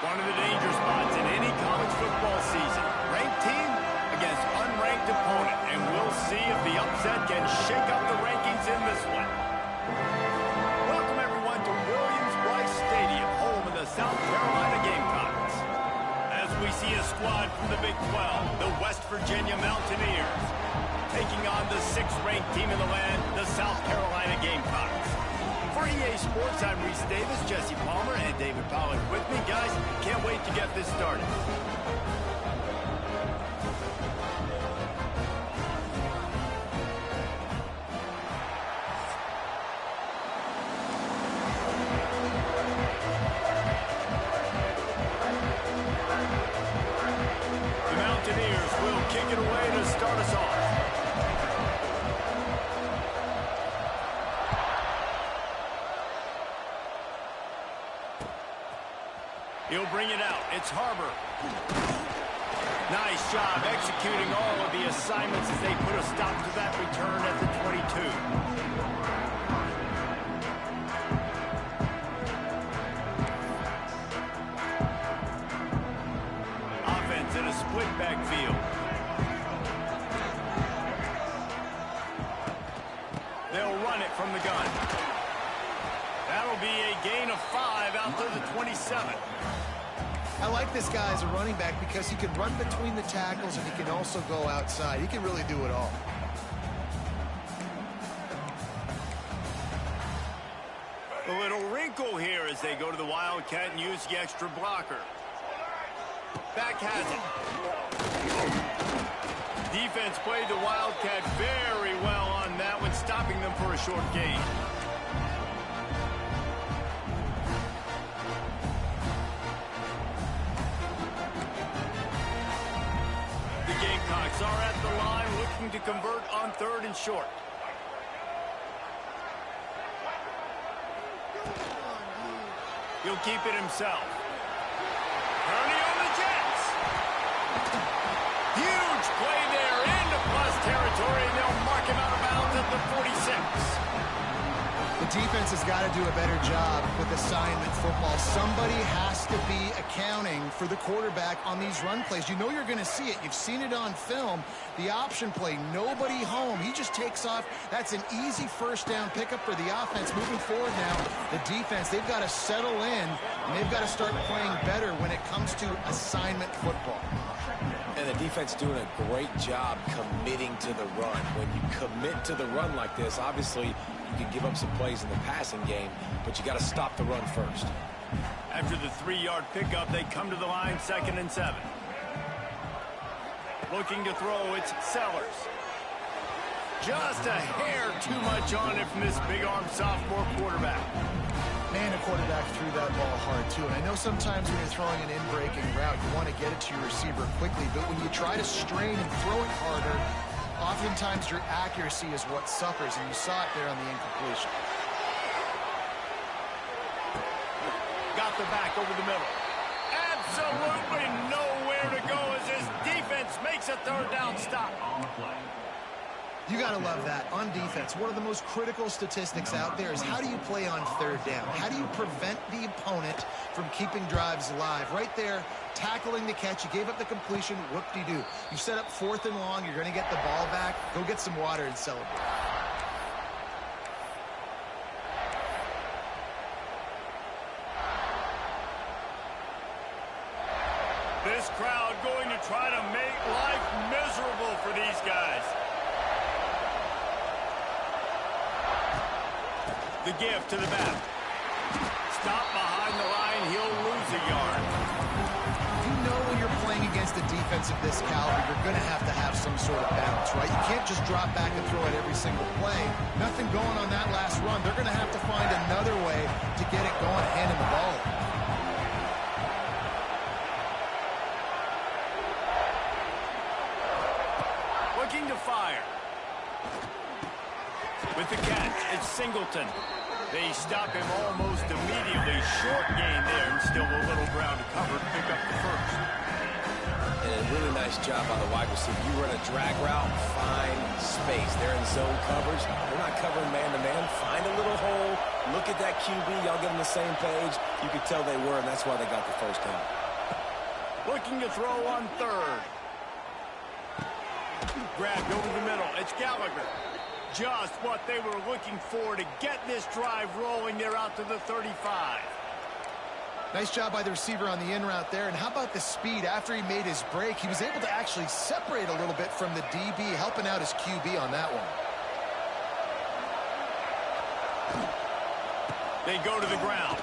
One of the danger spots in any college football season. Ranked team against unranked opponent. And we'll see if the upset can shake up the rankings in this one. Welcome, everyone, to Williams-Brice Stadium, home of the South Carolina Gamecocks. As we see a squad from the Big 12, the West Virginia Mountaineers, taking on the 6th-ranked team in the land, the South Carolina Gamecocks. For EA Sports, I'm Reese Davis, Jesse Palmer, and David Pollack with me. Guys, can't wait to get this started. The Mountaineers will kick it away to start us off. He'll bring it out. It's Harbor. Nice job executing all of the assignments as they put a stop to that return at the 22. Offense in a split backfield. They'll run it from the gun. That'll be a gain of 5 out to the 27. I like this guy as a running back because he can run between the tackles and he can also go outside. He can really do it all. A little wrinkle here as they go to the Wildcat and use the extra blocker. Back has it. Defense played the Wildcat very well on that one, stopping them for a short gain. Gamecocks are at the line looking to convert on 3rd and short. He'll keep it himself. Purdy on the Jets. Huge play there into plus territory, and they'll mark him out of bounds at the 46. The defense has got to do a better job with assignment football. Somebody has to be accounting for the quarterback on these run plays. You know you're going to see it. You've seen it on film. The option play, nobody home. He just takes off. That's an easy first down pickup for the offense. Moving forward now, the defense, they've got to settle in, and they've got to start playing better when it comes to assignment football. And the defense doing a great job committing to the run. When you commit to the run like this, obviously you can give up some plays in the passing game, but you got to stop the run first. After the 3-yard pickup, they come to the line 2nd and 7. Looking to throw, it's Sellers. Just a hair too much on it from this big-arm sophomore quarterback. Man, the quarterback threw that ball hard, too. And I know sometimes when you're throwing an in-breaking route, you want to get it to your receiver quickly. But when you try to strain and throw it harder, oftentimes your accuracy is what suffers. And you saw it there on the incompletion. Got the back over the middle. Absolutely nowhere to go as his defense makes a 3rd down stop. You got to love that. On defense, one of the most critical statistics out there is how do you play on 3rd down? How do you prevent the opponent from keeping drives alive? Right there, tackling the catch. You gave up the completion. Whoop-de-doo. You set up 4th and long. You're going to get the ball back. Go get some water and celebrate. This crowd going to try to make life miserable for these guys. The give to the back. Stop behind the line. He'll lose a yard. You know when you're playing against a defense of this caliber, you're going to have some sort of balance, right? You can't just drop back and throw it every single play. Nothing going on that last run. They're going to have to find another way to get it going, handing the ball. Looking to fire. With the catch, it's Singleton. They stop him almost immediately. Short gain there, and still a little ground to cover to pick up the 1st. And a really nice job by the wide receiver. You run a drag route, find space. They're in zone coverage. They're not covering man-to-man. Find a little hole, look at that that QB, y'all get on the same page. You could tell they were, and that's why they got the first down. Looking to throw on third. Grabbed over the middle. It's Gallagher. Just what they were looking for to get this drive rolling. They're out to the 35. Nice job by the receiver on the in route there. And how about the speed? After he made his break, he was able to actually separate a little bit from the DB, helping out his QB on that one. They go to the ground.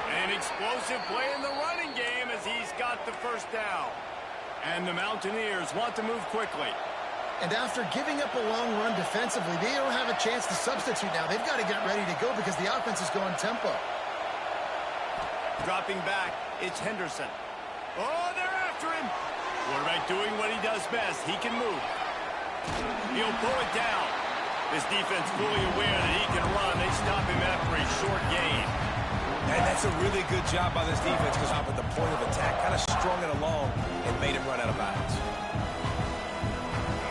An explosive play in the running game as he's got the first down. And the Mountaineers want to move quickly. And after giving up a long run defensively, they don't have a chance to substitute now. They've got to get ready to go because the offense is going tempo. Dropping back, it's Henderson. Oh, they're after him. Quarterback doing what he does best. He can move. He'll pull it down. This defense fully aware that he can run. They stop him after a short gain. And that's a really good job by this defense because at the point of attack, kind of strung it along and made him run out of bounds.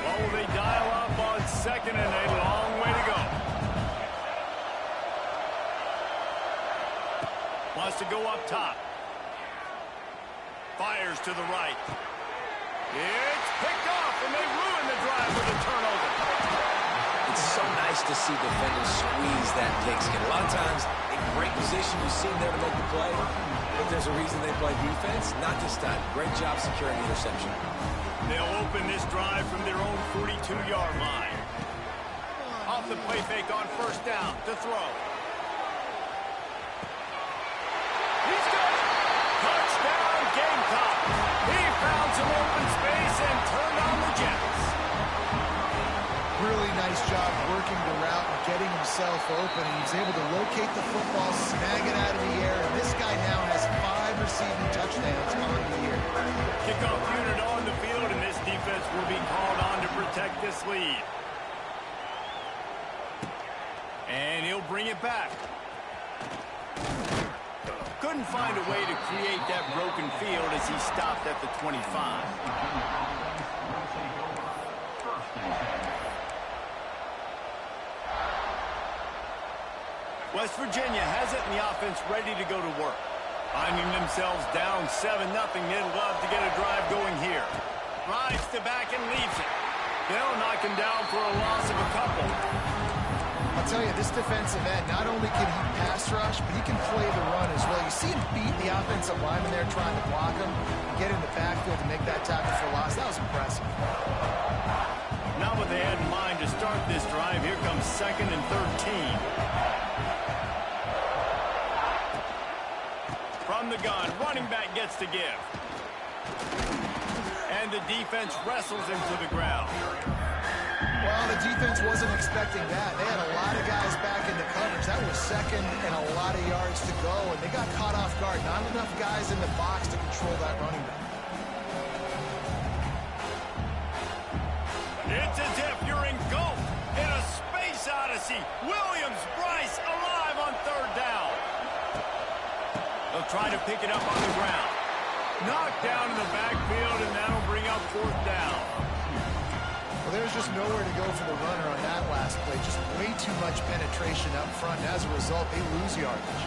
Well, they dial up on second and a long way to go. Wants to go up top. Fires to the right. It's picked off, and they ruin the drive with a turnover. It's so nice to see defenders squeeze that pigskin. A lot of times, in great position, you see them there to make the play, but there's a reason they play defense. Not this time. Great job securing the interception. They'll open this drive from their own 42-yard line. Off the play fake on first down to throw. He's got it. Touchdown, Gamecock. He found some open space and turned on the Jets. Really nice job working the route and getting himself open. He was able to locate the football, snag it out of the air, and this guy now has 5 receiving touchdowns on the year. Kickoff unit on the field, and this defense will be called on to protect this lead. And he'll bring it back. Couldn't find a way to create that broken field as he stopped at the 25. West Virginia has it, and the offense ready to go to work. Finding themselves down 7-0, they'd love to get a drive going here. Drives to back and leaves it. They'll knock him down for a loss of a couple. I'll tell you, this defensive end, not only can he pass rush, but he can play the run as well. You see him beat the offensive lineman there trying to block him, get in the backfield to make that tackle for loss. That was impressive. Not what they had in mind to start this drive. Here comes 2nd and 13. From the gun, running back gets to give. And the defense wrestles him to the ground. Well, the defense wasn't expecting that. They had a lot of guys back in the coverage. That was second and a lot of yards to go, and they got caught off guard. Not enough guys in the box to control that running back. It's as if you're engulfed in a space odyssey. Williams-Brice alive on third down. They'll try to pick it up on the ground. Knocked down in the backfield, and that'll bring up 4th down. Well, there's just nowhere to go for the runner on that last play. Just way too much penetration up front, and as a result, they lose yardage.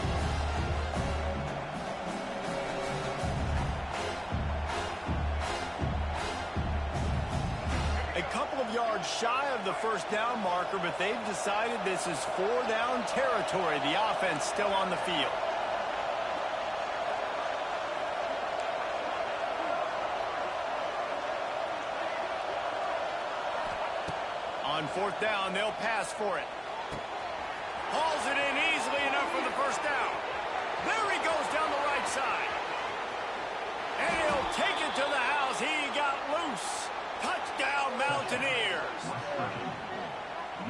A couple of yards shy of the first down marker, but they've decided this is 4-down territory. The offense still on the field. On 4th down, they'll pass for it. Hauls it in easily enough for the first down. There he goes down the right side. And he'll take it to the house. He got loose. Touchdown, Mountaineers.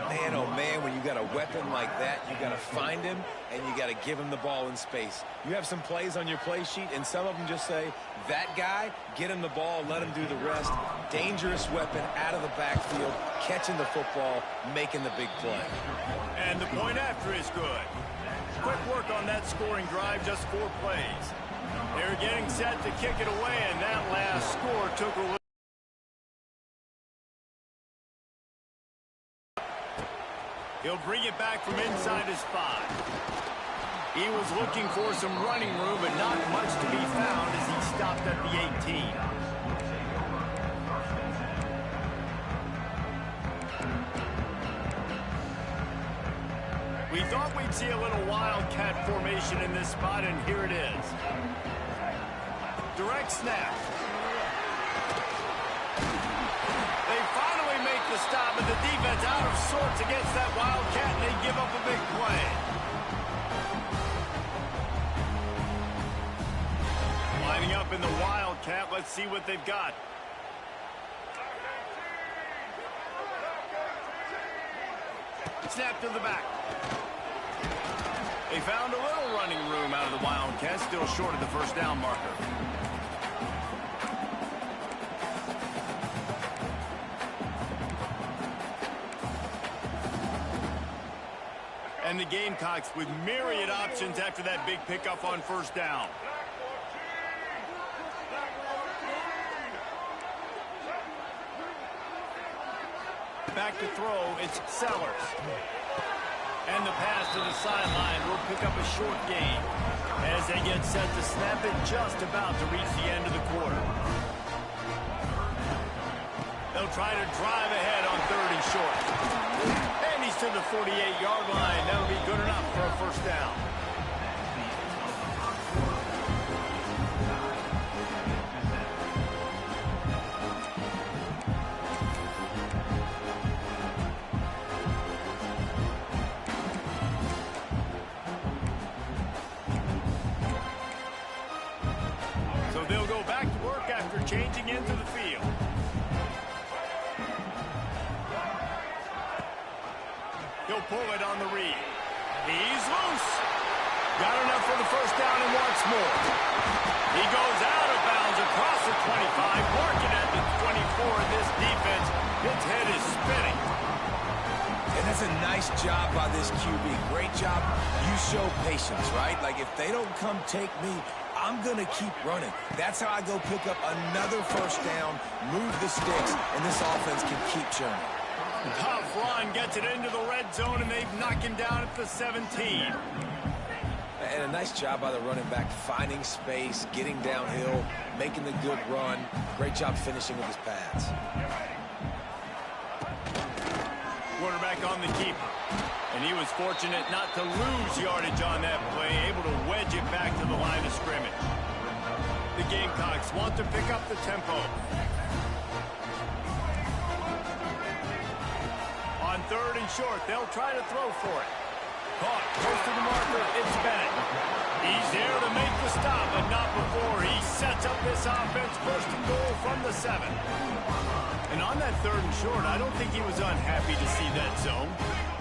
Man, oh man, when you got a weapon like that, you got to find him and you got to give him the ball in space. You have some plays on your play sheet, and some of them just say, that guy, get him the ball, let him do the rest. Dangerous weapon out of the backfield, catching the football, making the big play. And the point after is good. Quick work on that scoring drive, just 4 plays. They're getting set to kick it away, and that last score took a little. He'll bring it back from inside his 5. He was looking for some running room, but not much to be found as he stopped at the 18. We thought we'd see a little wildcat formation in this spot, and here it is. Direct snap. They finally make the stop, but the defense out of sorts against that wildcat, and they give up a big play. Lining up in the wildcat, let's see what they've got. Snap to the back. They found a little running room out of the wildcat, still short of the first down marker. And the Gamecocks with myriad options after that big pickup on first down. Back to throw, it's Sellers. And the pass to the sideline will pick up a short gain as they get set to snap it just about to reach the end of the quarter. They'll try to drive ahead on 3rd and short. And he's to the 48-yard line. That'll be good enough for a first down. Changing into the field. He'll pull it on the read. He's loose. Got enough for the first down and wants more. He goes out of bounds across the 25, marking at the 24. This defense, its head is spinning. And that's a nice job by this QB. Great job. You show patience, right? Like, if they don't come take me, I'm going to keep running. That's how I go pick up another first down, move the sticks, and this offense can keep churning. Tough run gets it into the red zone, and they've knocked him down at the 17. And a nice job by the running back, finding space, getting downhill, making the good run. Great job finishing with his pads. Quarterback on the keeper. And he was fortunate not to lose yardage on that play, able to wedge it back to the line of scrimmage. The Gamecocks want to pick up the tempo. On 3rd and short, they'll try to throw for it. Caught close to the marker, it's Bennett. He's there to make the stop, but not before he sets up this offense 1st and goal from the 7. And on that 3rd and short, I don't think he was unhappy to see that zone.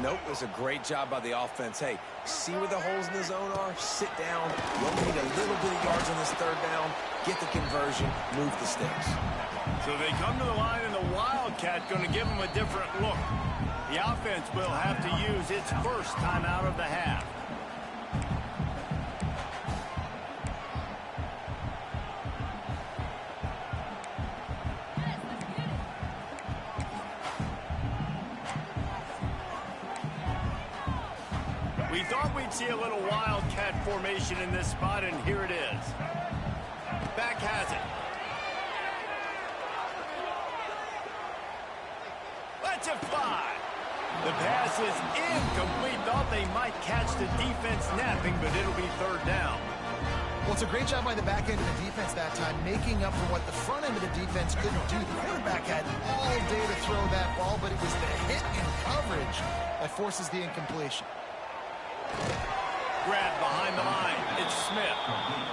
Nope, it was a great job by the offense. Hey, see where the holes in the zone are? Sit down. You only need a little bit of yards on this 3rd down. Get the conversion. Move the sticks. So they come to the line, and the Wildcat going to give them a different look. The offense will have to use its first timeout of the half. We thought we'd see a little wildcat formation in this spot, and here it is. Back has it. Let's it fly. The pass is incomplete. Thought they might catch the defense napping, but it'll be 3rd down. Well, it's a great job by the back end of the defense that time, making up for what the front end of the defense couldn't do. The quarterback had all day to throw that ball, but it was the hit in coverage that forces the incompletion. Grab behind the line. It's Smith.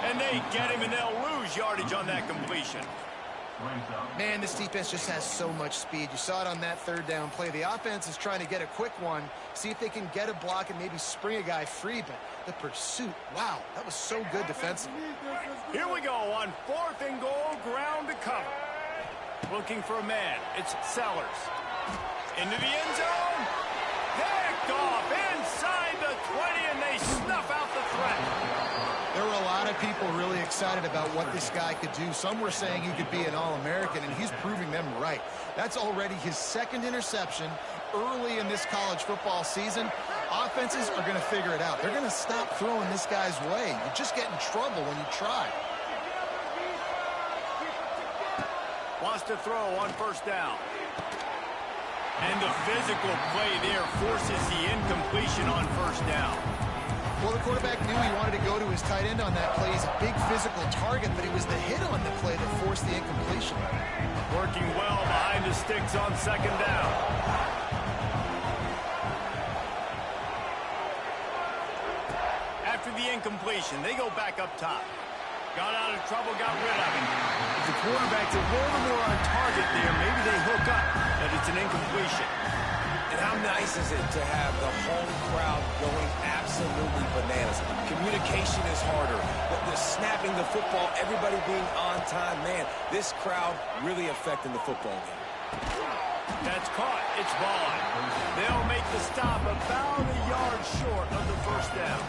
And they get him, and they'll lose yardage on that completion. Man, this defense just has so much speed. You saw it on that 3rd down play. The offense is trying to get a quick one, see if they can get a block and maybe spring a guy free, but the pursuit, wow, that was so good defensively. Here we go on 4th and goal, ground to cover. Looking for a man. It's Sellers. Into the end zone. Picked off inside the 20, and they snuff out the threat. There were a lot of of people really excited about what this guy could do. Some were saying he could be an All-American, and he's proving them right. That's already his second interception early in this college football season. Offenses are going to figure it out. They're going to stop throwing this guy's way. You just get in trouble when you try. Wants to throw on first down. And the physical play there forces the incompletion on first down. Well, the quarterback knew he wanted to go to his tight end on that play. He's a big physical target, but it was the hit on the play that forced the incompletion. Working well behind the sticks on second down. After the incompletion, they go back up top. Got out of trouble, got rid of him. If the quarterback's a little more on target there, maybe they hook up, but it's an incompletion. And how nice is it to have the home crowd going absolutely bananas? Communication is harder. The snapping the football, everybody being on time. Man, this crowd really affecting the football game. That's caught. It's Vaughn. They'll make the stop about a yard short of the first down.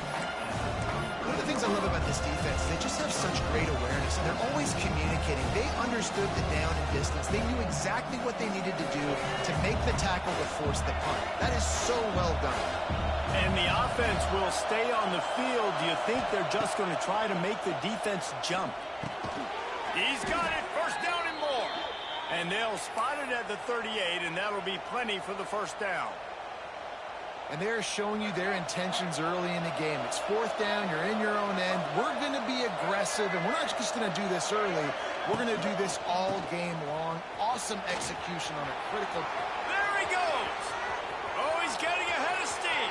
One of the things I love about this defense, they just have such great awareness, and they're always communicating. They understood the down and distance. They knew exactly what they needed to do to make the tackle to force the punt. That is so well done. And the offense will stay on the field. Do you think they're just going to try to make the defense jump? He's got it. First down and more. And they'll spot it at the 38, and that'll be plenty for the first down. And they're showing you their intentions early in the game. It's fourth down. You're in your own end. We're going to be aggressive, and we're not just going to do this early. We're going to do this all game long. Awesome execution on a critical. There he goes. Oh, he's getting ahead of steam.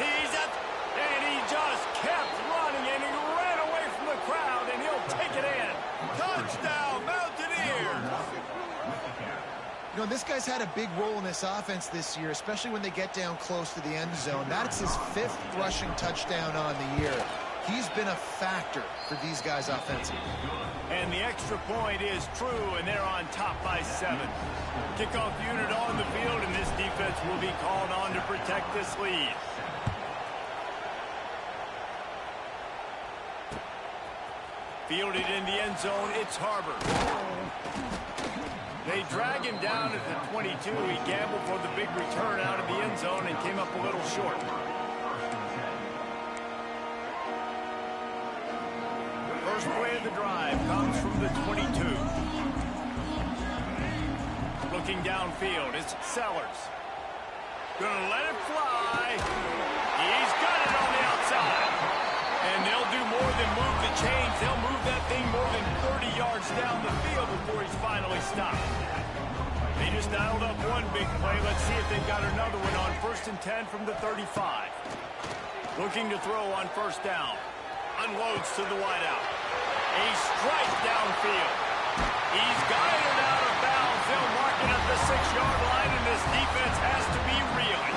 He's up, and he just kept running, and he ran away from the crowd, and he'll take it in. Touchdown, Mountaineers. You know, this guy's had a big role in this offense this year, especially when they get down close to the end zone. That's his 5th rushing touchdown on the year. He's been a factor for these guys offensively. And the extra point is true, and they're on top by 7. Kickoff unit on the field, and this defense will be called on to protect this lead. Fielded in the end zone, it's Harbor. They drag him down at the 22. He gambled for the big return out of the end zone and came up a little short. First play of the drive comes from the 22. Looking downfield, it's Sellers. Gonna let it fly. He's got it on the outside. And they'll do more than move the chains. They'll move that thing more than 30 yards down the field before he's finally stopped. They just dialed up one big play. Let's see if they've got another one on 1st and 10 from the 35. Looking to throw on first down. Unloads to the wideout. A strike downfield. He's got it out of bounds. They'll mark it at the 6-yard line, and this defense has to be reeling.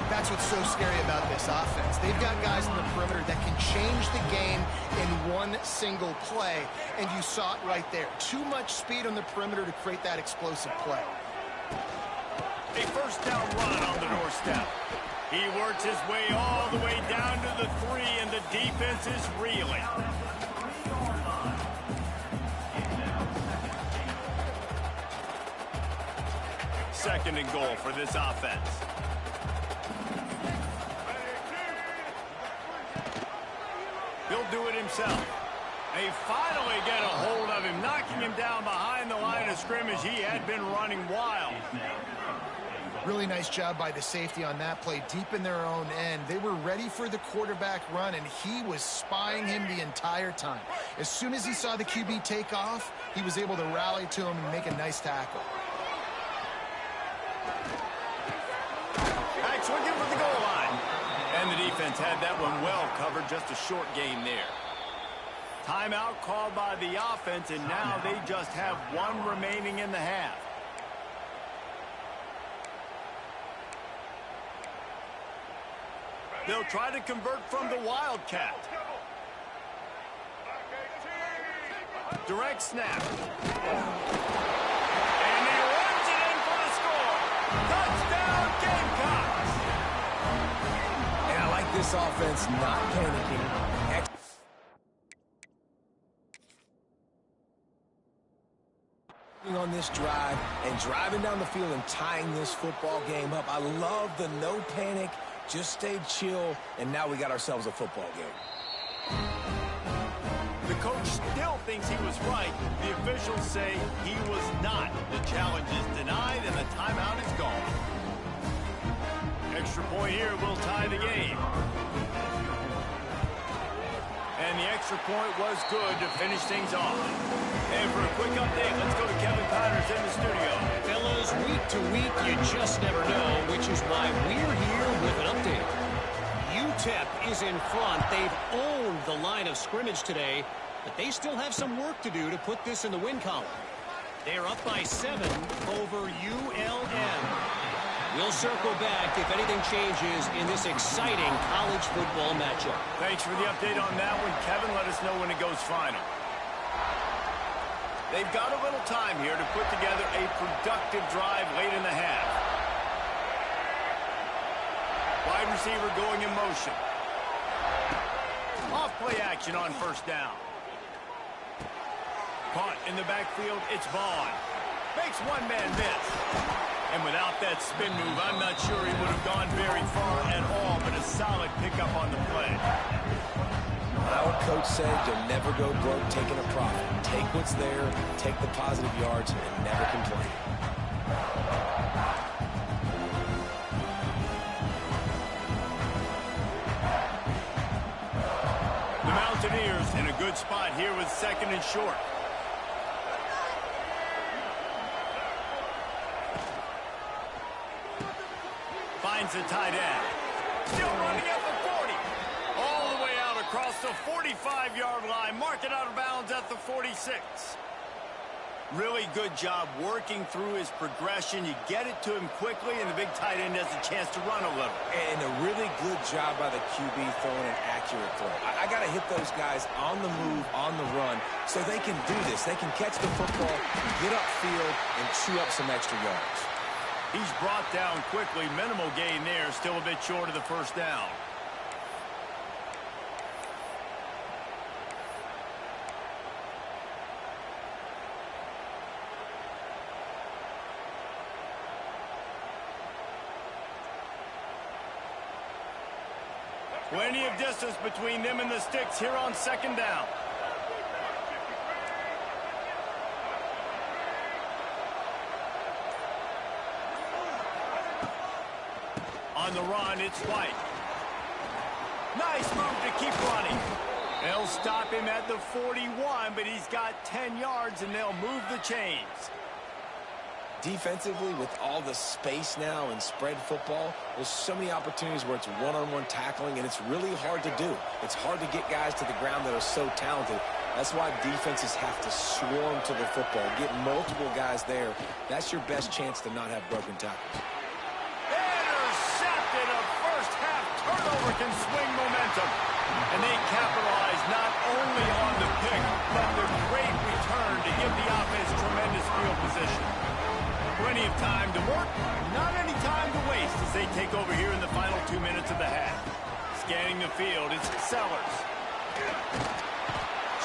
That's what's so scary about this offense. They've got guys in the perimeter that can change the game in one single play, and you saw it right there. Too much speed on the perimeter to create that explosive play. A first down run on the doorstep. He works his way all the way down to the 3, and the defense is reeling. Second and goal for this offense. He'll do it himself. They finally get a hold of him, knocking him down behind the line of scrimmage. He had been running wild. Really nice job by the safety on that play, deep in their own end. They were ready for the quarterback run, and he was spying him the entire time. As soon as he saw the QB take off, he was able to rally to him and make a nice tackle. Backs looking for the goal line. And the defense had that one well covered, just a short game there. Timeout called by the offense, and now they just have one remaining in the half. They'll try to convert from the Wildcat. Direct snap. And he runs it in for the score. Touchdown, Gamecocks. And I like this offense not panicking. this drive and driving down the field and tying this football game up. I love the no panic, just stay chill, and now we got ourselves a football game. The coach still thinks he was right. The officials say he was not. The challenge is denied, and the timeout is gone. Extra point here will tie the game. And the extra point was good to finish things off. And for a quick update, let's go to Kevin Connors in the studio. Fellas, week to week, you just never know, which is why we're here with an update. UTEP is in front. They've owned the line of scrimmage today, but they still have some work to do to put this in the win column. They're up by 7 over ULM. We'll circle back if anything changes in this exciting college football matchup. Thanks for the update on that one, Kevin. Let us know when it goes final. They've got a little time here to put together a productive drive late in the half. Wide receiver going in motion. Off play action on first down. Caught in the backfield, it's Vaughn. Makes one man miss. And without that spin move, I'm not sure he would have gone very far at all, but a solid pickup on the play. Our coach said you'll never go broke taking a profit. Take what's there, take the positive yards, and never complain. The Mountaineers in a good spot here with 2nd and short. Finds the tight end. Still running at the 40. All the way out across the 45-yard line. Mark it out of bounds at the 46. Really good job working through his progression. You get it to him quickly, and the big tight end has a chance to run a little. And a really good job by the QB throwing an accurate throw. I got to hit those guys on the move, on the run, so they can do this. They can catch the football, get upfield, and chew up some extra yards. He's brought down quickly. Minimal gain there. Still a bit short of the first down. Plenty of distance between them and the sticks here on 2nd down. On the run, it's White. Nice move to keep running. They'll stop him at the 41, but he's got 10 yards, and they'll move the chains. Defensively, with all the space now and spread football, there's so many opportunities where it's one-on-one tackling, and it's really hard to do. It's hard to get guys to the ground that are so talented. That's why defenses have to swarm to the football, get multiple guys there. That's your best chance to not have broken tackles. Intercepted. A first-half turnover can swing momentum. And they capitalize not only on the pick, but the great return to give the offense tremendous field position. Plenty of time to work, not any time to waste as they take over here in the final 2 minutes of the half. Scanning the field, it's Sellers.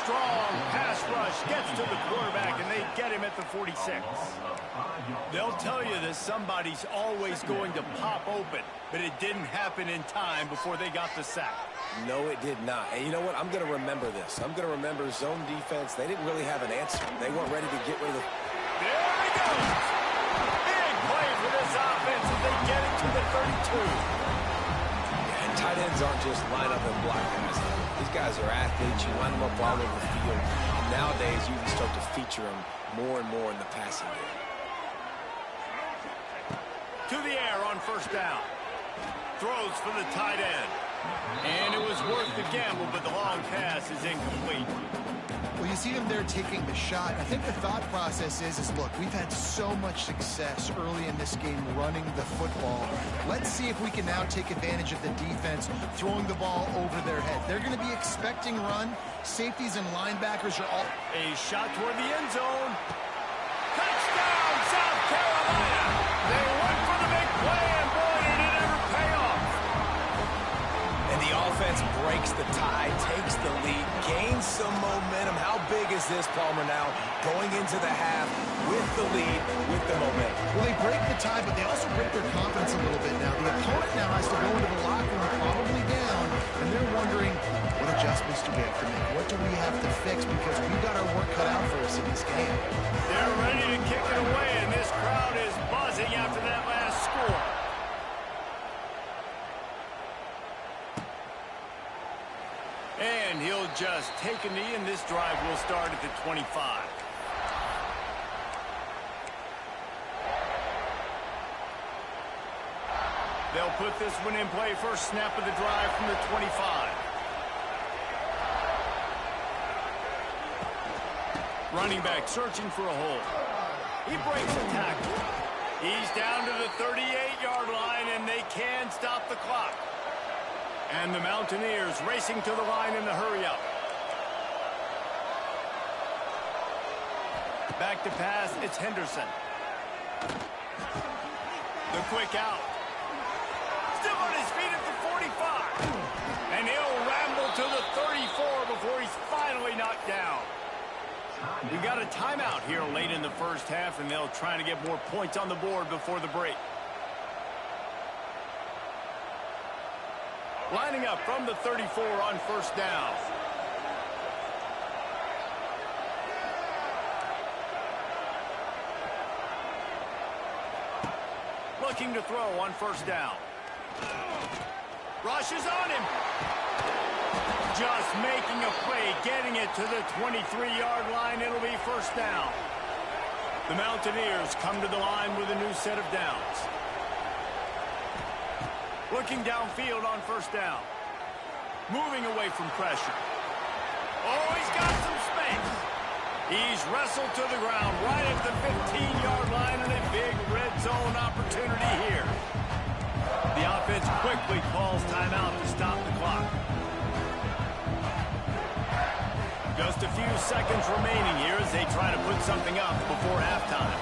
Strong pass rush gets to the quarterback, and they get him at the 46. They'll tell you that somebody's always going to pop open, but it didn't happen in time before they got the sack. No, it did not. And you know what? I'm going to remember this. I'm going to remember zone defense. They didn't really have an answer. They weren't ready to get rid of the... There he goes! Big play for this offense as they get it to the 32. And tight ends aren't just line up and block guys. These guys are athletes. You line them up all over the field. Nowadays, you can start to feature them more and more in the passing game. To the air on first down. Throws for the tight end. And it was worth the gamble, but the long pass is incomplete. Well, you see him there taking the shot. I think the thought process is look, we've had so much success early in this game running the football. Let's see if we can now take advantage of the defense throwing the ball over their head. They're going to be expecting run. Safeties and linebackers are all... A shot toward the end zone. Touchdown, South Carolina! They went for the big play, and boy, did it ever pay off. And the offense breaks the tie, takes the lead, gains some momentum. How big is this, Palmer, now going into the half with the lead, with the momentum? Well, they break the tie, but they also break their confidence a little bit now. The opponent now has to go into the locker room probably down, and they're wondering, what adjustments do we have to make? What do we have to fix? Because we've got our work cut out for us in this game. They're ready to kick it away, and this crowd is buzzing after that last score. And he'll just take a knee, and this drive will start at the 25. They'll put this one in play. First snap of the drive from the 25. Running back searching for a hole. He breaks the tackle. He's down to the 38-yard line, and they can stop the clock. And the Mountaineers racing to the line in the hurry-up. Back to pass, it's Henderson. The quick out. Still on his feet at the 45. And he'll ramble to the 34 before he's finally knocked down. We got a timeout here late in the first half, and they'll try to get more points on the board before the break. Lining up from the 34 on first down. Looking to throw on first down. Rushes on him. Just making a play, getting it to the 23-yard line. It'll be first down. The Mountaineers come to the line with a new set of downs. Looking downfield on first down. Moving away from pressure. Oh, he's got some space. He's wrestled to the ground right at the 15-yard line, and a big red zone opportunity here. The offense quickly calls timeout to stop the clock. Just a few seconds remaining here as they try to put something up before halftime.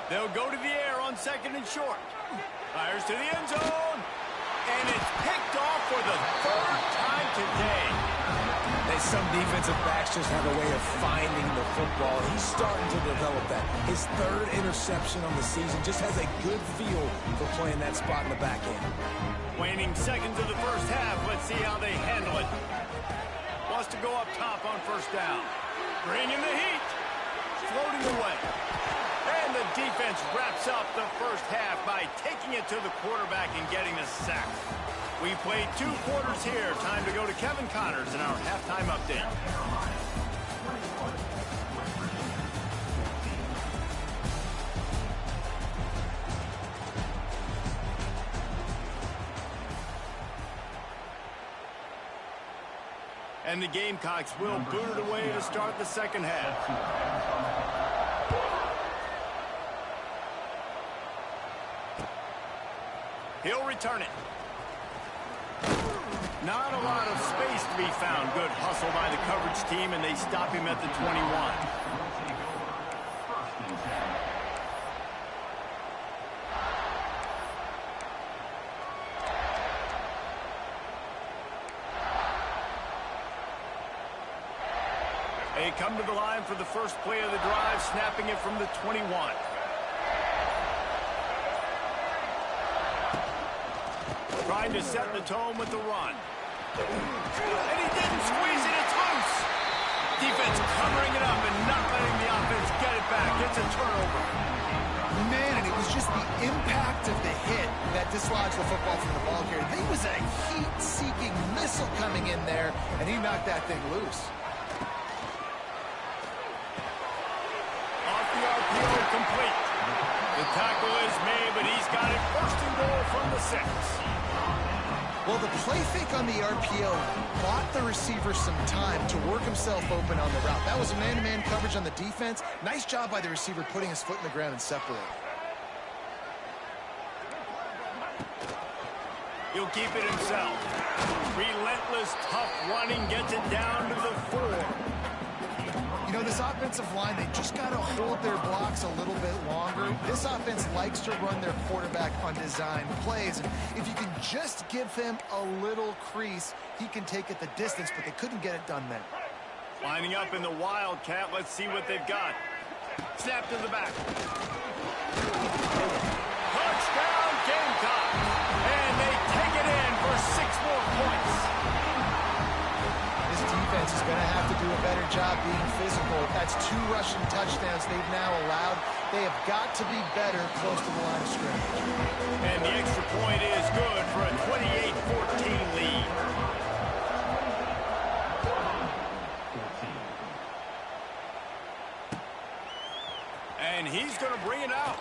They'll go to the air on second and short. Fires to the end zone. And it's picked off for the third time today. Some defensive backs just have a way of finding the football. He's starting to develop that. His third interception on the season just has a good feel for playing that spot in the back end. Waning seconds of the first half. Let's see how they handle it. Wants to go up top on first down. Bringing the heat. Floating away. And the defense wraps up the first half by taking it to the quarterback and getting a sack. We played 2 quarters here. Time to go to Kevin Connors in our halftime update. And the Gamecocks will boot it away to start the second half. He'll return it. Not a lot of space to be found. Good hustle by the coverage team, and they stop him at the 21. They come to the line for the first play of the drive, snapping it from the 21. Trying to set the tone with the run. And he didn't squeeze it. It's loose. Defense covering it up and not letting the offense get it back. It's a turnover. Man, and it was just the impact of the hit that dislodged the football from the ball carrier. There was a heat-seeking missile coming in there, and he knocked that thing loose. Off the RPO, complete. The tackle is made, but he's got it first and goal from the 6. Well, the play fake on the RPO bought the receiver some time to work himself open on the route. That was man-to-man coverage on the defense. Nice job by the receiver putting his foot in the ground and separating. He'll keep it himself. Relentless, tough running gets it down to the 4. You know, this offensive line, they just got to hold their blocks a little bit longer. This offense likes to run their quarterback on design plays. And if you can just give him a little crease, he can take it the distance, but they couldn't get it done then. Lining up in the Wildcat. Let's see what they've got. Snap to the back. Touchdown, Gamecocks. And they take it in for 6 more points. This defense is going to have to do a better job being physical. That's 2 rushing touchdowns they've now allowed. They have got to be better close to the line of scrimmage. And the extra point is good for a 28-14 lead. And he's going to bring it out.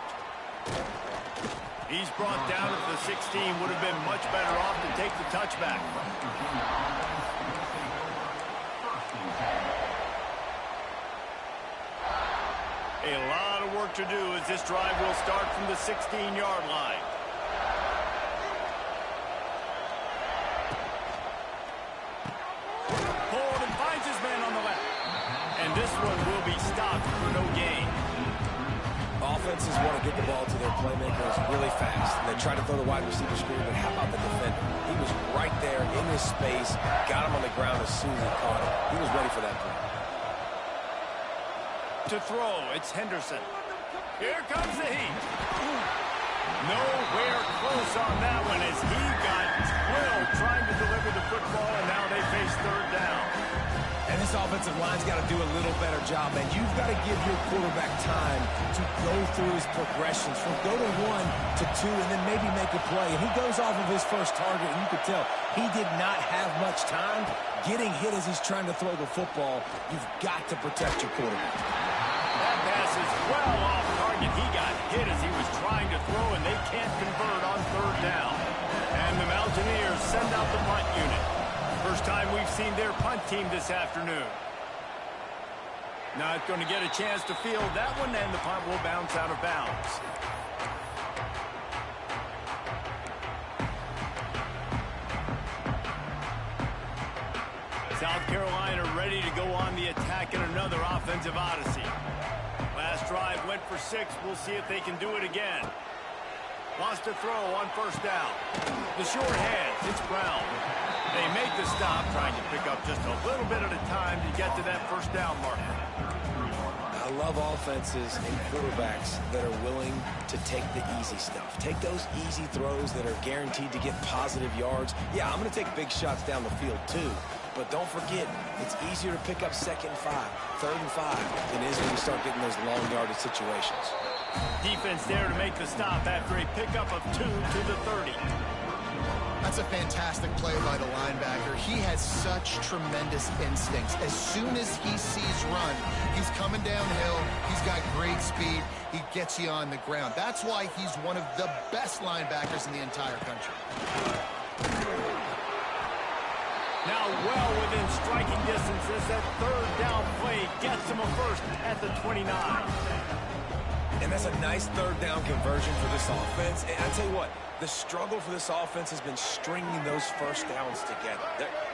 He's brought down at the 16. Would have been much better off to take the touchback. A lot of work to do as this drive will start from the 16-yard line. Hold and finds his man on the left. And this one will be stopped for no gain. Offenses want to get the ball to their playmakers really fast. And they try to throw the wide receiver screen, but how about the defender? He was right there in his space, got him on the ground as soon as he caught him. He was ready for that play. To throw, it's Henderson. Here comes the heat. Nowhere close on that one as he got drilled trying to deliver the football, and now they face 3rd down. And this offensive line's got to do a little better job, and you've got to give your quarterback time to go through his progressions from go to 1 to 2 and then maybe make a play. And he goes off of his first target, and you could tell he did not have much time getting hit as he's trying to throw the football. You've got to protect your quarterback. That pass is well off target. He got hit as he was trying to throw, and they can't convert on 3rd down. And the Mountaineers send out the punt unit. First time we've seen their punt team this afternoon. Not going to get a chance to field that one, and the punt will bounce out of bounds. South Carolina ready to go on the attack in another offensive odyssey. Last drive went for 6. We'll see if they can do it again. Wants to throw on 1st down. The short hands, it's Brown. They make the stop, trying to pick up just a little bit at a time to get to that 1st down marker. I love offenses and quarterbacks that are willing to take the easy stuff. Take those easy throws that are guaranteed to get positive yards. Yeah, I'm going to take big shots down the field too. But don't forget, it's easier to pick up 2nd and 5, 3rd and 5 than it is when you start getting those long yardage situations. Defense there to make the stop after a pickup of 2 to the 30. That's a fantastic play by the linebacker. He has such tremendous instincts. As soon as he sees run, he's coming downhill. He's got great speed. He gets you on the ground. That's why he's one of the best linebackers in the entire country. Now well within striking distance as that 3rd down play gets him a first at the 29. And that's a nice 3rd down conversion for this offense. And I tell you what, the struggle for this offense has been stringing those 1st downs together.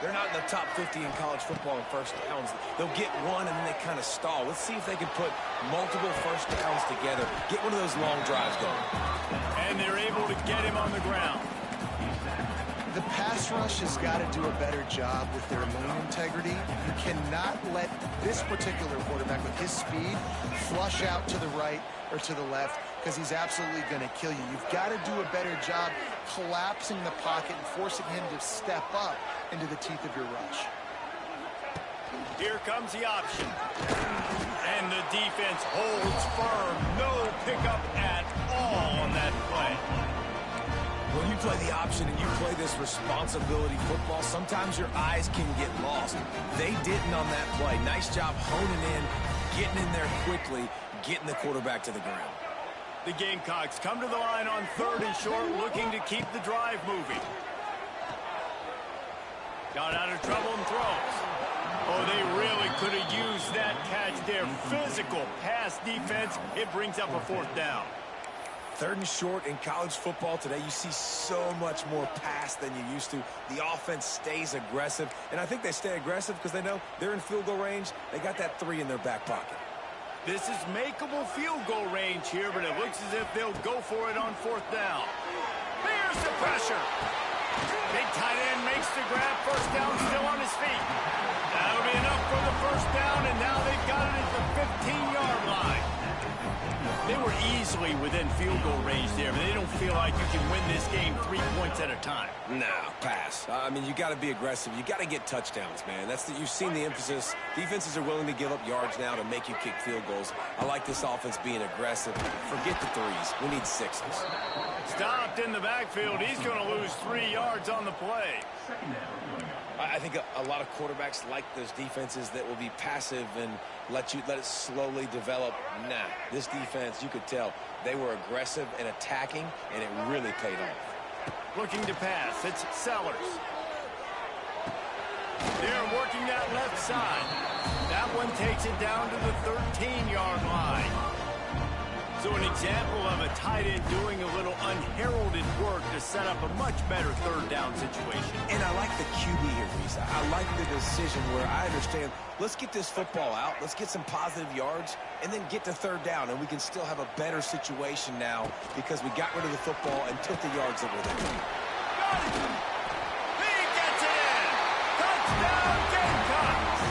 They're not in the top 50 in college football in 1st downs. They'll get one and then they kind of stall. Let's see if they can put multiple 1st downs together, get one of those long drives going. And they're able to get him on the ground. The pass rush has got to do a better job with their lane integrity. You cannot let this particular quarterback with his speed flush out to the right or to the left because he's absolutely going to kill you. You've got to do a better job collapsing the pocket and forcing him to step up into the teeth of your rush. Here comes the option. And the defense holds firm. No pickup at all on that play. When you play the option and you play this responsibility football, sometimes your eyes can get lost. They didn't on that play. Nice job honing in, getting in there quickly, getting the quarterback to the ground. The Gamecocks come to the line on 3rd and short, looking to keep the drive moving. Got out of trouble and throws. Oh, they really could have used that catch there. Physical pass defense. It brings up a 4th down. 3rd and short in college football today, you see so much more pass than you used to. The offense stays aggressive, and I think they stay aggressive because they know they're in field goal range. They got that 3 in their back pocket. This is makeable field goal range here, but it looks as if they'll go for it on 4th down. Here's the pressure. Big tight end makes the grab. 1st down, still on his feet. That'll be enough for the 1st down, and now they've got it at the 15-yard line. They were easily within field goal range there, but they don't feel like you can win this game 3 points at a time. No, pass. I mean, you got to be aggressive. You got to get touchdowns, man. You've seen the emphasis. Defenses are willing to give up yards now to make you kick field goals. I like this offense being aggressive. Forget the threes. We need 6s. Stopped in the backfield. He's going to lose 3 yards on the play. I think a lot of quarterbacks like those defenses that will be passive and let it slowly develop. Nah, this defense, you could tell, they were aggressive and attacking, and it really paid off. Looking to pass, it's Sellers. They're working that left side. That one takes it down to the 13-yard line. So an example of a tight end doing a little unheralded work to set up a much better 3rd down situation. And I like the QB here, Reese. I like the decision where I understand, let's get this football out, let's get some positive yards, and then get to 3rd down, and we can still have a better situation now because we got rid of the football and took the yards that were there. Got it! He gets it in! Touchdown, Gamecocks!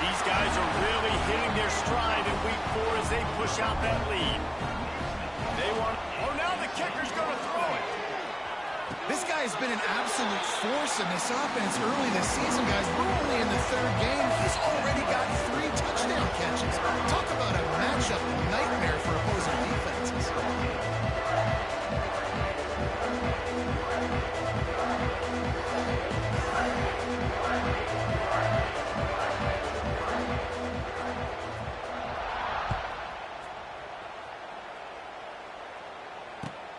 These guys are really hitting their stride in week 4 as they push out that lead. Oh, now the kicker's going to throw it. This guy's been an absolute force in this offense early this season, guys. We're only in the 3rd game. He's already got 3 touchdown catches. Talk about a matchup nightmare for opposing defenses.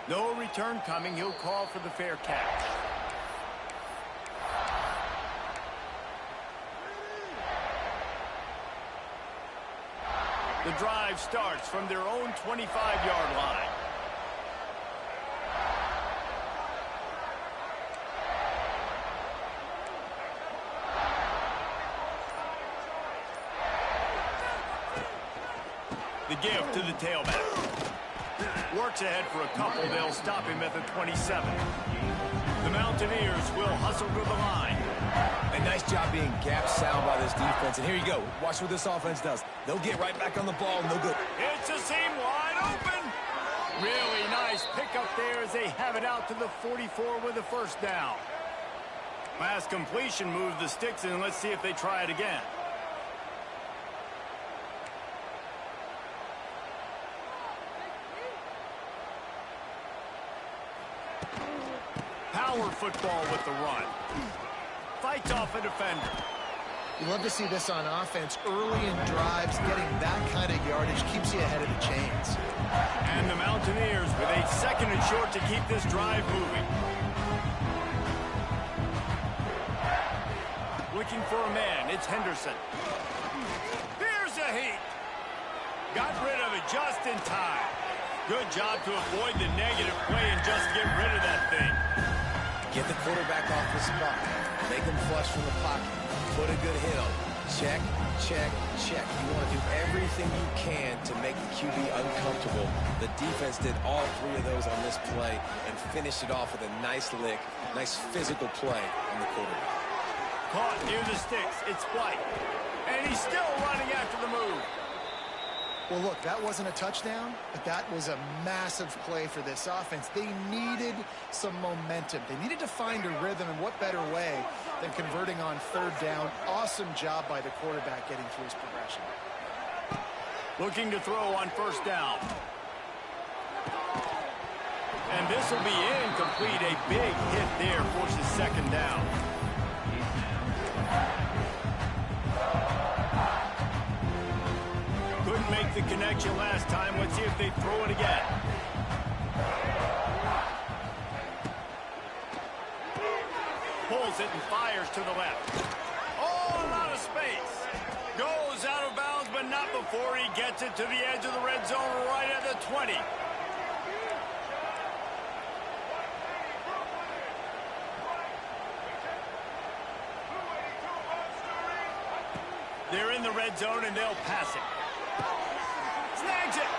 No return coming. He'll call for the fair catch. The drive starts from their own 25-yard line. The give to the tailback. Works ahead for a couple. They'll stop him at the 27. The Mountaineers will hustle to the line. A nice job being gap sound by this defense. And here you go. Watch what this offense does. They'll get right back on the ball. No good. It's a seam wide open. Really nice pickup there as they have it out to the 44 with a 1st down. Pass completion moved the sticks, and let's see if they try it again. Power football with the run. Fights off a defender. You love to see this on offense. Early in drives, getting that kind of yardage keeps you ahead of the chains. And the Mountaineers with a 2nd and short to keep this drive moving. Looking for a man. It's Henderson. Here's a heat. Got rid of it just in time. Good job to avoid the negative play and just get rid of that thing. Get the quarterback off the spot. Make him flush from the pocket. Put a good hit on. Check, check, check. You want to do everything you can to make the QB uncomfortable. The defense did all 3 of those on this play and finished it off with a nice lick, nice physical play on the quarterback. Caught near the sticks. It's White. And he's still running after the move. Well, look, that wasn't a touchdown, but that was a massive play for this offense. They needed some momentum. They needed to find a rhythm, and what better way than converting on 3rd down. Awesome job by the quarterback getting through his progression. Looking to throw on 1st down. And this will be incomplete. A big hit there forces 2nd down. Couldn't make the connection last time. Let's see if they throw it again. Pulls it and fires to the left. Oh, a lot of space. Goes out of bounds, but not before he gets it to the edge of the red zone right at the 20. They're in the red zone, and they'll pass it. finds it,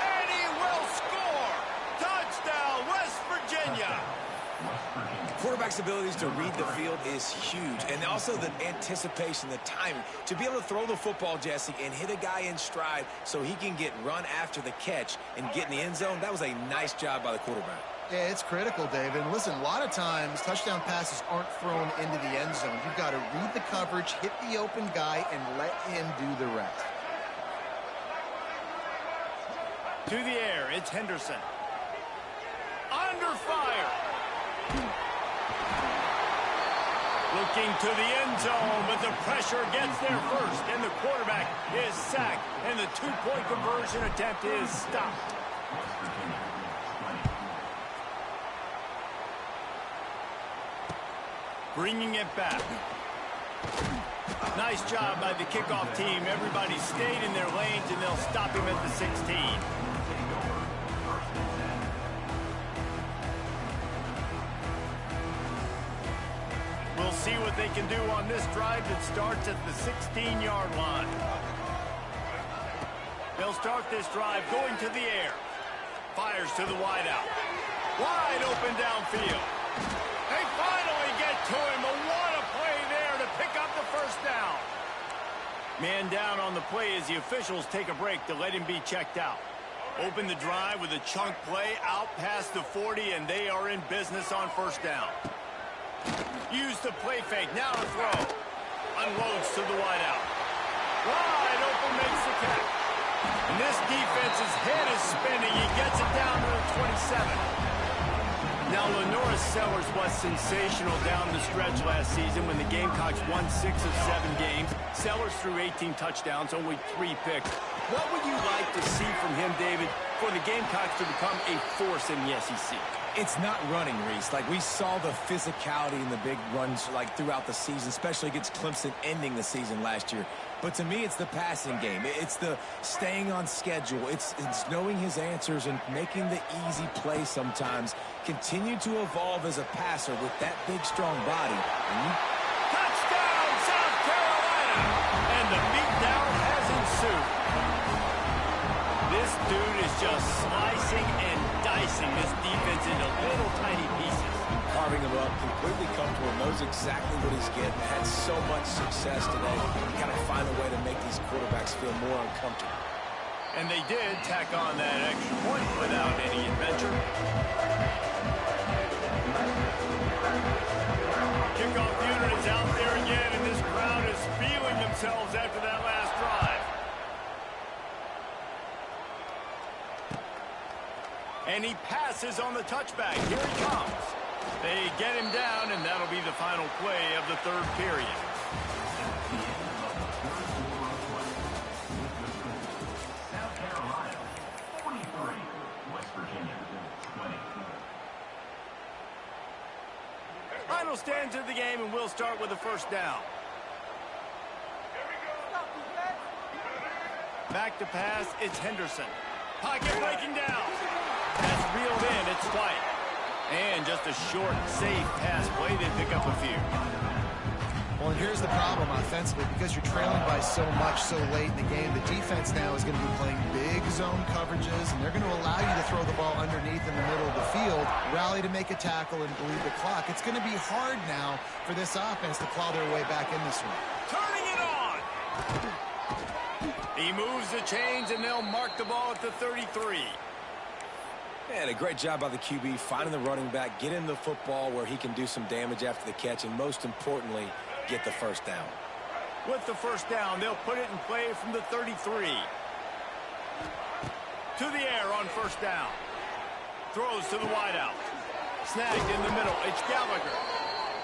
and he will score. Touchdown, West Virginia. Quarterback's abilities to read the field is huge, and also the anticipation, the timing. To be able to throw the football, Jesse, and hit a guy in stride so he can get run after the catch and get in the end zone, that was a nice job by the quarterback. Yeah, it's critical, David. And listen, a lot of times touchdown passes aren't thrown into the end zone. You've got to read the coverage, hit the open guy, and let him do the rest. To the air, it's Henderson. Under fire. Looking to the end zone, but the pressure gets there first, and the quarterback is sacked, and the two-point conversion attempt is stopped. Bringing it back. Nice job by the kickoff team. Everybody stayed in their lanes, and they'll stop him at the 16. We'll see what they can do on this drive that starts at the 16-yard line. They'll start this drive going to the air. Fires to the wideout. Wide open downfield. They finally get to him. But what a play there to pick up the first down. Man down on the play as the officials take a break to let him be checked out. Open the drive with a chunk play out past the 40, and they are in business on first down. Use the play fake. Now to throw. Unloads to the wideout. Wide open, makes the catch. And this defense's head is spinning. He gets it down to the 27. Now, Lenora Sellers was sensational down the stretch last season when the Gamecocks won 6 of 7 games. Sellers threw 18 touchdowns, only 3 picks. What would you like to see from him, David, for the Gamecocks to become a force in the SEC? It's not running, Reese. Like, we saw the physicality in the big runs, like, throughout the season, especially against Clemson ending the season last year. But to me, it's the passing game. It's the staying on schedule. It's knowing his answers and making the easy play sometimes. Continue to evolve as a passer with that big, strong body. Touchdown, South Carolina! And the beatdown has ensued. This dude is just slicing and dicing this defense into little tiny pieces. Carving him up, completely comfortable, knows exactly what he's getting. Had so much success today. You got to find a way to make these quarterbacks feel more uncomfortable. And they did tack on that extra point without any adventure. Kickoff unit is out there again, and this crowd is feeling themselves after that last drive. And he passes on the touchback. Here he comes. They get him down, and that'll be the final play of the third period. South Carolina, 43. West Virginia, 20. Final stands of the game, and we'll start with the first down. Back to pass, it's Henderson. Pocket breaking down. That's reeled in, it's White. And just a short, safe pass play. They pick up a few. Well, and here's the problem offensively. Because you're trailing by so much so late in the game, the defense now is going to be playing big zone coverages, and they're going to allow you to throw the ball underneath in the middle of the field, rally to make a tackle, and bleed the clock. It's going to be hard now for this offense to claw their way back in this one. Turning it on. He moves the chains, and they'll mark the ball at the 33. And a great job by the QB, finding the running back, get him the football where he can do some damage after the catch, and most importantly, get the first down. With the first down, they'll put it in play from the 33. To the air on first down. Throws to the wideout. Snagged in the middle. It's Gallagher.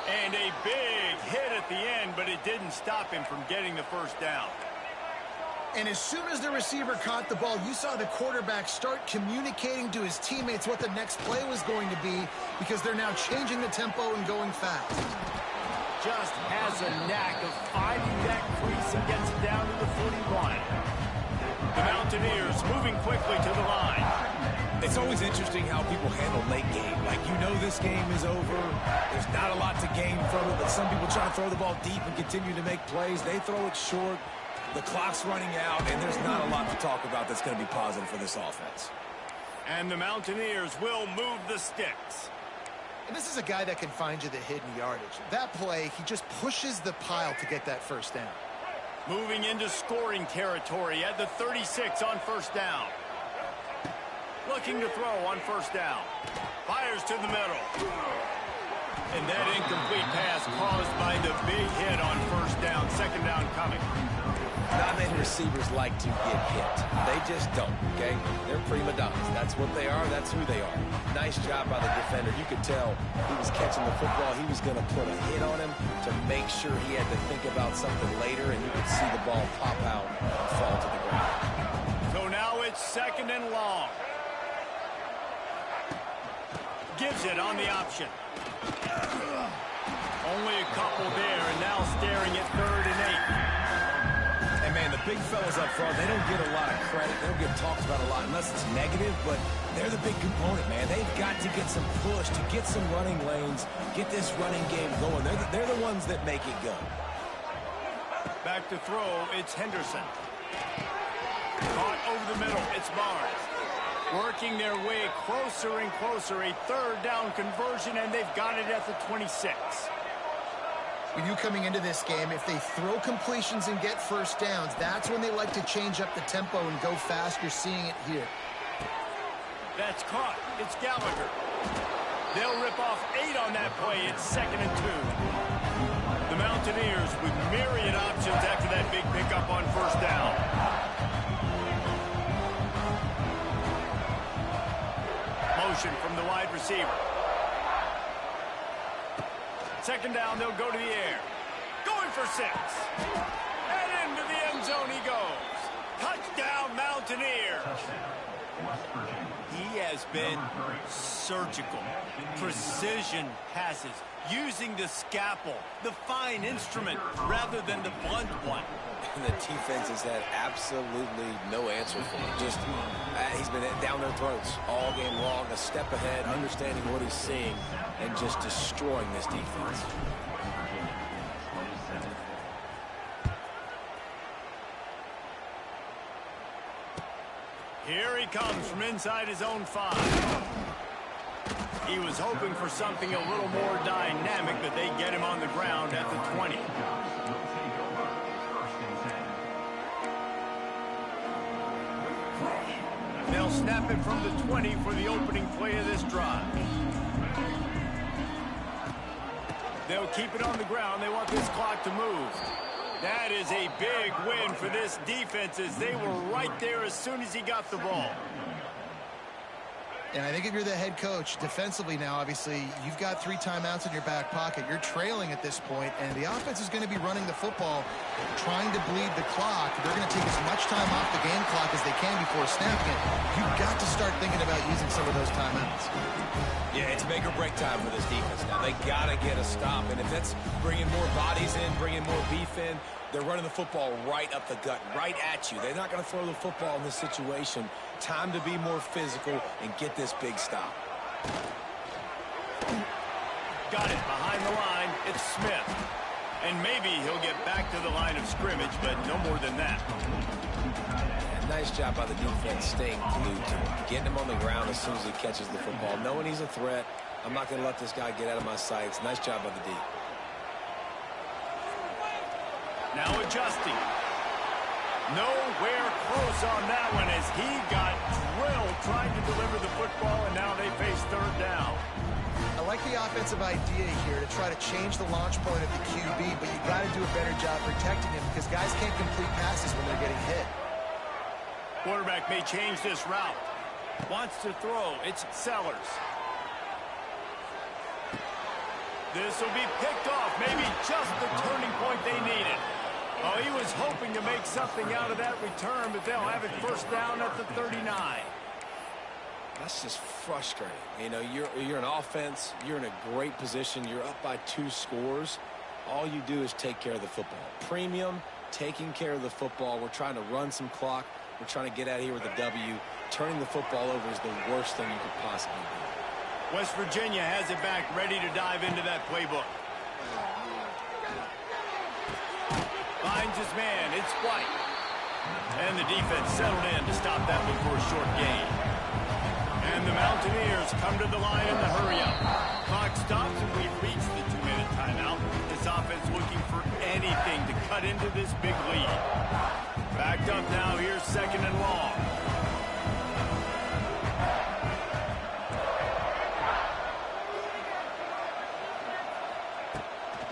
And a big hit at the end, but it didn't stop him from getting the first down. And as soon as the receiver caught the ball, you saw the quarterback start communicating to his teammates what the next play was going to be, because they're now changing the tempo and going fast. Just has a knack of finding that crease and gets it down to the 41. The Mountaineers moving quickly to the line. It's always interesting how people handle late game. Like, you know this game is over. There's not a lot to gain from it, but some people try to throw the ball deep and continue to make plays. They throw it short. The clock's running out, and there's not a lot to talk about that's going to be positive for this offense. And the Mountaineers will move the sticks. And this is a guy that can find you the hidden yardage. That play, he just pushes the pile to get that first down. Moving into scoring territory at the 36 on first down. Looking to throw on first down. Fires to the middle. And that incomplete pass caused by the big hit on first down. Second down coming. Not many receivers like to get hit. They just don't, okay? They're prima donnas. That's what they are. That's who they are. Nice job by the defender. You could tell he was catching the football. He was going to put a hit on him to make sure he had to think about something later, and you could see the ball pop out and fall to the ground. So now it's second and long. Gives it on the option. Only a couple there, and now staring at 3rd and 8. And, man, the big fellas up front, they don't get a lot of credit. They don't get talked about a lot unless it's negative, but they're the big component, man. They've got to get some push, to get some running lanes, get this running game going. They're the ones that make it go. Back to throw, it's Henderson. Caught over the middle, it's Barnes. Working their way closer and closer, a 3rd down conversion, and they've got it at the 26. When you coming into this game, if they throw completions and get first downs, that's when they like to change up the tempo and go fast. You're seeing it here. That's caught. It's Gallagher. They'll rip off 8 on that play. It's 2nd and 2. The Mountaineers with myriad options after that big pickup on first down. Motion from the wide receiver. 2nd down, they'll go to the air. Going for 6. And into the end zone he goes. Touchdown, Mountaineers. He has been surgical. Precision passes. Using the scalpel, the fine instrument, rather than the blunt one. And the defense has had absolutely no answer for him. Just, he's been down their throats all game long, a step ahead, understanding what he's seeing, and just destroying this defense. Here he comes from inside his own 5. He was hoping for something a little more dynamic, but they get him on the ground at the 20. They'll snap it from the 20 for the opening play of this drive. They'll keep it on the ground. They want this clock to move. That is a big win for this defense, as they were right there as soon as he got the ball. And I think if you're the head coach, defensively now, obviously, you've got 3 timeouts in your back pocket. You're trailing at this point, and the offense is going to be running the football, trying to bleed the clock. They're going to take as much time off the game clock as they can before snapping it. You've got to start thinking about using some of those timeouts. Yeah, it's make or break time for this defense now. They got to get a stop, and if that's bringing more bodies in, bringing more beef in, they're running the football right up the gut, right at you. They're not going to throw the football in this situation. Time to be more physical and get this big stop. Got it behind the line. It's Smith. And maybe he'll get back to the line of scrimmage, but no more than that. And nice job by the defense staying glued to him, getting him on the ground as soon as he catches the football, knowing he's a threat. I'm not going to let this guy get out of my sights. Nice job by the D. Now adjusting. Nowhere close on that one as he got drilled trying to deliver the football, and now they face 3rd down. I like the offensive idea here to try to change the launch point of the QB, but you got to do a better job protecting him because guys can't complete passes when they're getting hit. Quarterback may change this route. Wants to throw. It's Sellers. This will be picked off. Maybe just the turning point they needed. Oh, he was hoping to make something out of that return, but they'll have it first down at the 39. That's just frustrating. You know, you're an offense. You're in a great position. You're up by 2 scores. All you do is take care of the football. Premium, taking care of the football. We're trying to run some clock. We're trying to get out of here with a W. Turning the football over is the worst thing you could possibly do. West Virginia has it back, ready to dive into that playbook. 5 finds his man. It's White. And the defense settled in to stop that one for a short gain. And the Mountaineers come to the line in the hurry-up. Clock stops, and we've reached the 2-minute timeout. This offense looking for anything to cut into this big lead. Backed up now. Here's 2nd and long.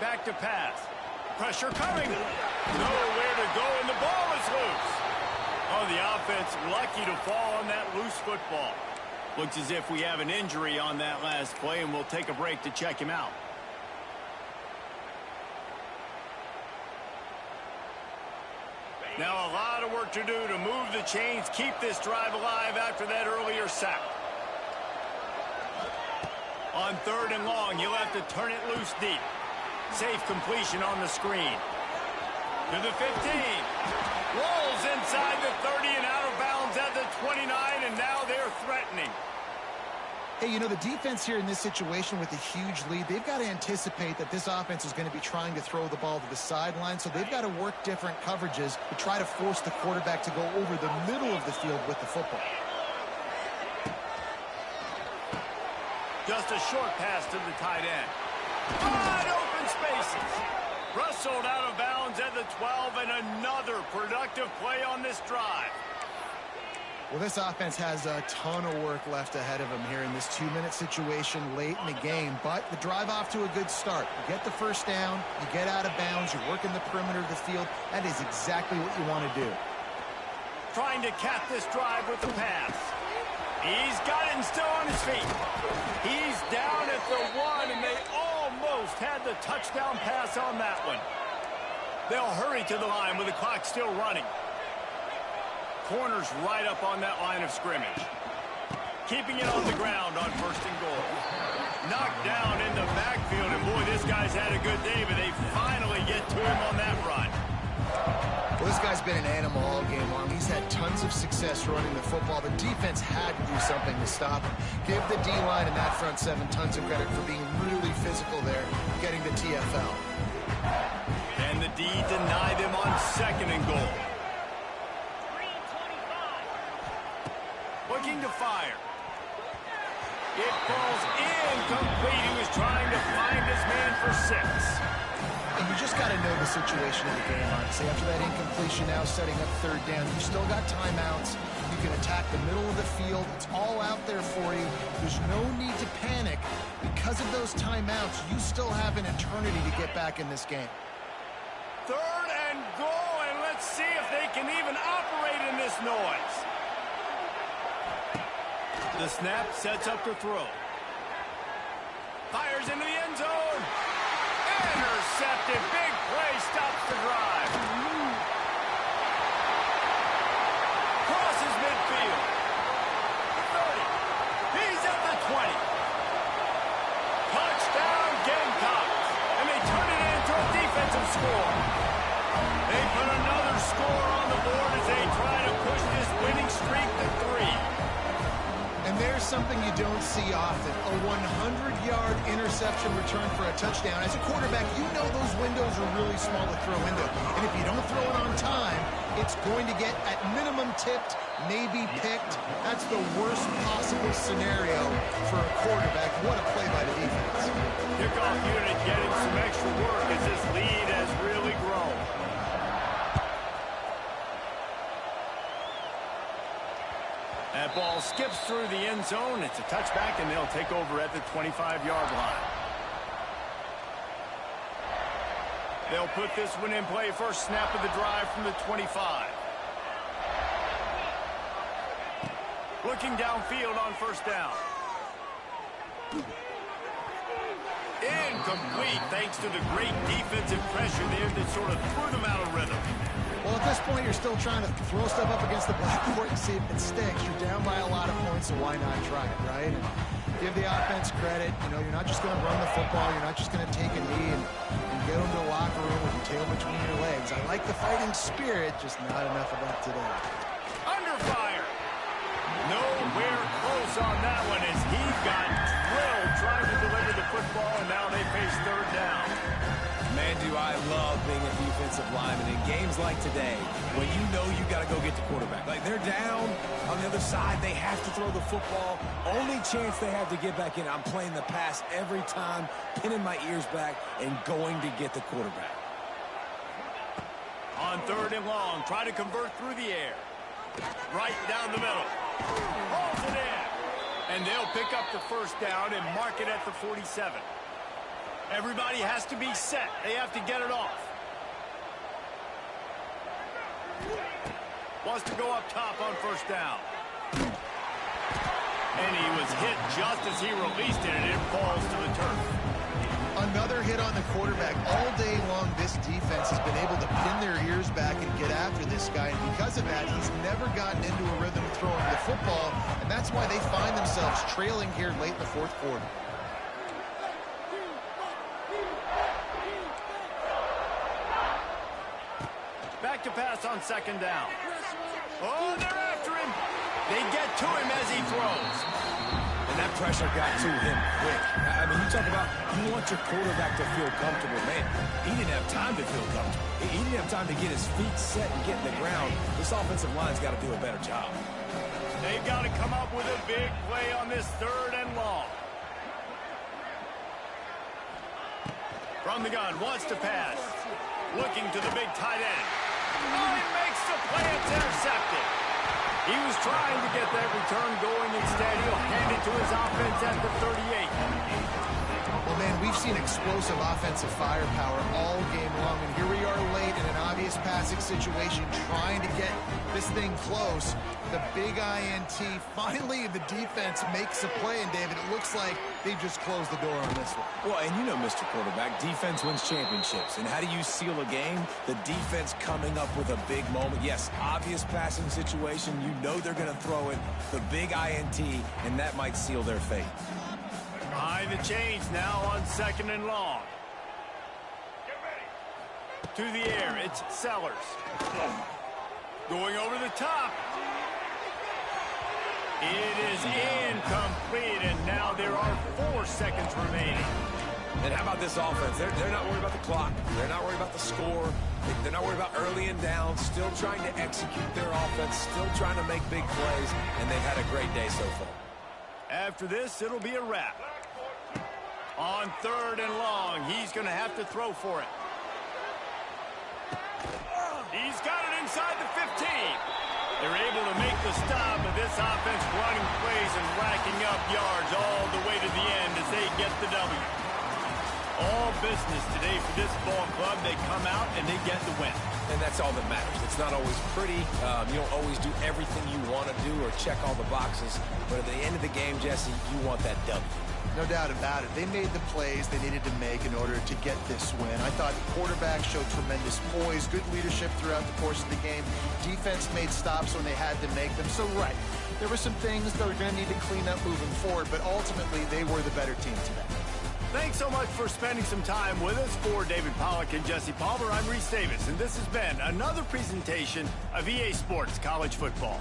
Back to pass. Pressure coming. Nowhere to go, and the ball is loose. Oh, the offense lucky to fall on that loose football. Looks as if we have an injury on that last play, and we'll take a break to check him out. Now a lot of work to do to move the chains, keep this drive alive after that earlier sack. On 3rd and long, he'll have to turn it loose deep. Safe completion on the screen. To the 15. Rolls inside the 30 and out of bounds at the 29, and now they're threatening. Hey, you know, the defense here in this situation with a huge lead, they've got to anticipate that this offense is going to be trying to throw the ball to the sideline, so they've got to work different coverages to try to force the quarterback to go over the middle of the field with the football. Just a short pass to the tight end. Wide open spaces. Rustled out of bounds at the 12, and another productive play on this drive. Well, this offense has a ton of work left ahead of them here in this 2-minute situation late in the game, but the drive off to a good start. You get the first down, you get out of bounds, you're working the perimeter of the field. That is exactly what you want to do. Trying to cap this drive with the pass. He's got it and still on his feet. He's down at the 1, and they almost had the touchdown pass on that one. They'll hurry to the line with the clock still running. Corners right up on that line of scrimmage. Keeping it on the ground on 1st and goal. Knocked down in the backfield, and boy, this guy's had a good day, but they finally get to him on that run. Well, this guy's been an animal all game long. He's had tons of success running the football. The defense had to do something to stop him. Give the D-line and that front 7 tons of credit for being really physical there, getting the TFL. And the D deny them on 2nd and goal. Looking to fire. It falls incomplete. He was trying to find his man for 6. And you just got to know the situation of the game, honestly. After that incompletion, now setting up 3rd down. You still got timeouts. You can attack the middle of the field. It's all out there for you. There's no need to panic. Because of those timeouts, you still have an eternity to get back in this game. 3rd and goal, and let's see if they can even operate in this noise. The snap sets up the throw. Fires into the end zone. Intercepted. Big play stops the drive. Crosses midfield. 30. He's at the 20. Touchdown Gamecocks. And they turn it into a defensive score. They put another score on the board as they try to push this winning streak to 3. And there's something you don't see often, a 100-yard interception return for a touchdown. As a quarterback, you know those windows are really small to throw into. And if you don't throw it on time, it's going to get at minimum tipped, maybe picked. That's the worst possible scenario for a quarterback. What a play by the defense. Kickoff unit getting some extra work as this lead has really grown. That ball skips through the end zone. It's a touchback, and they'll take over at the 25-yard line. They'll put this one in play. First snap of the drive from the 25. Looking downfield on 1st down. Incomplete, thanks to the great defensive pressure there that sort of threw them out of rhythm. Well, at this point, you're still trying to throw stuff up against the blackboard and see if it sticks. You're down by a lot of points, so why not try it, right? And give the offense credit. You know, you're not just going to run the football. You're not just going to take a knee and get them to the locker room with your tail between your legs. I like the fighting spirit, just not enough of that today. Under fire. Nowhere close on that one as he got drilled trying to deliver the football, and now they face 3rd down. Man, do I love being a defensive lineman in games like today when you know you got to go get the quarterback. Like, they're down on the other side. They have to throw the football. Only chance they have to get back in. I'm playing the pass every time, pinning my ears back, and going to get the quarterback. On 3rd and long, try to convert through the air. Right down the middle. Hauls it in. And they'll pick up the first down and mark it at the 47. Everybody has to be set. They have to get it off. Wants to go up top on 1st down. And he was hit just as he released it, and it falls to the turf. Another hit on the quarterback. All day long, this defense has been able to pin their ears back and get after this guy. And because of that, he's never gotten into a rhythm of throwing the football. And that's why they find themselves trailing here late in the 4th quarter. Back to pass on 2nd down. Oh, they're after him. They get to him as he throws. And that pressure got to him quick. I mean, you talk about you want your quarterback to feel comfortable. Man, he didn't have time to feel comfortable. He didn't have time to get his feet set and get in the ground. This offensive line's got to do a better job. They've got to come up with a big play on this 3rd and long. From the gun, wants to pass. Looking to the big tight end. Oh, he makes the play. It's intercepted. He was trying to get that return going. Instead, he'll hand it to his offense at the 38. Well, man, we've seen explosive offensive firepower all game long, and here we are late in an obvious passing situation trying to get this thing close. The big INT. Finally, the defense makes a play, and David, it looks like they just closed the door on this one. Well, and you know, Mr. Quarterback, defense wins championships. And how do you seal a game? The defense coming up with a big moment. Yes, obvious passing situation. You know they're going to throw it. The big INT, and that might seal their fate. Behind the chains now on 2nd and long. To the air, it's Sellers. Going over the top. It is incomplete, and now there are 4 seconds remaining. And how about this offense? They're not worried about the clock. They're not worried about the score. They're not worried about early and down. Still trying to execute their offense. Still trying to make big plays, and they've had a great day so far. After this, it'll be a wrap. On 3rd and long, he's going to have to throw for it. He's got it inside the 15. They're able to make the stop, but this offense running plays and racking up yards all the way to the end as they get the W. All business today for this ball club. They come out and they get the win. And that's all that matters. It's not always pretty. You don't always do everything you want to do or check all the boxes. But at the end of the game, Jesse, you want that W. No doubt about it. They made the plays they needed to make in order to get this win. I thought the quarterback showed tremendous poise, good leadership throughout the course of the game. Defense made stops when they had to make them. So, right, there were some things they're going to need to clean up moving forward, but ultimately they were the better team today. Thanks so much for spending some time with us. For David Pollack and Jesse Palmer, I'm Reese Davis, and this has been another presentation of EA Sports College Football.